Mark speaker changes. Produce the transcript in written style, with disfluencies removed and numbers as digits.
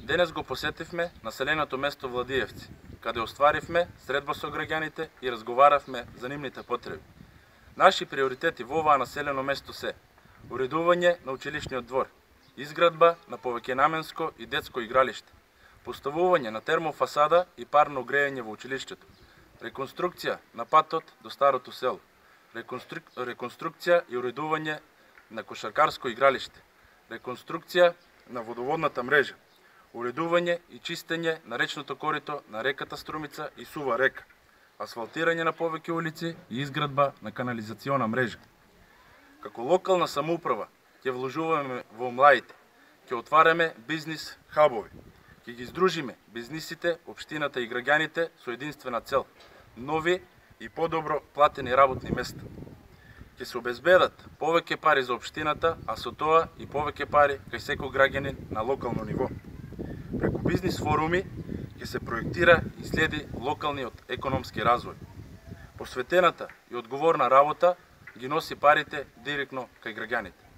Speaker 1: Денес го посетивме населеното место Владиевци, каде остваривме средба со граѓаните и разговаравме за нивните потреби. Наши приоритети во оваа населено место се уредување на училишниот двор, изградба на повеќенаменско и детско игралиште, поставување на термофасада и парно грејење во училиштето, реконструкција на патот до старото село, реконструкција и уредување на кошаркарско игралиште, реконструкција на водоводната мрежа, уредување и чистење на речното корито на реката Струмица и Сува река, асфалтирање на повеќе улици и изградба на канализациона мрежа. Како локална самоуправа ќе вложуваме во младите, ќе отвараме бизнис хабови, ќе ги здружиме бизнисите, општината и граѓаните со единствена цел – нови и подобро платени работни места. Ќе се обезбедат повеќе пари за општината, а со тоа и повеќе пари кај секој граѓанин на локално ниво. Преку бизнис форуми ќе се проектира и следи локалниот економски развој. Посветената и одговорна работа ги носи парите директно кај граѓаните.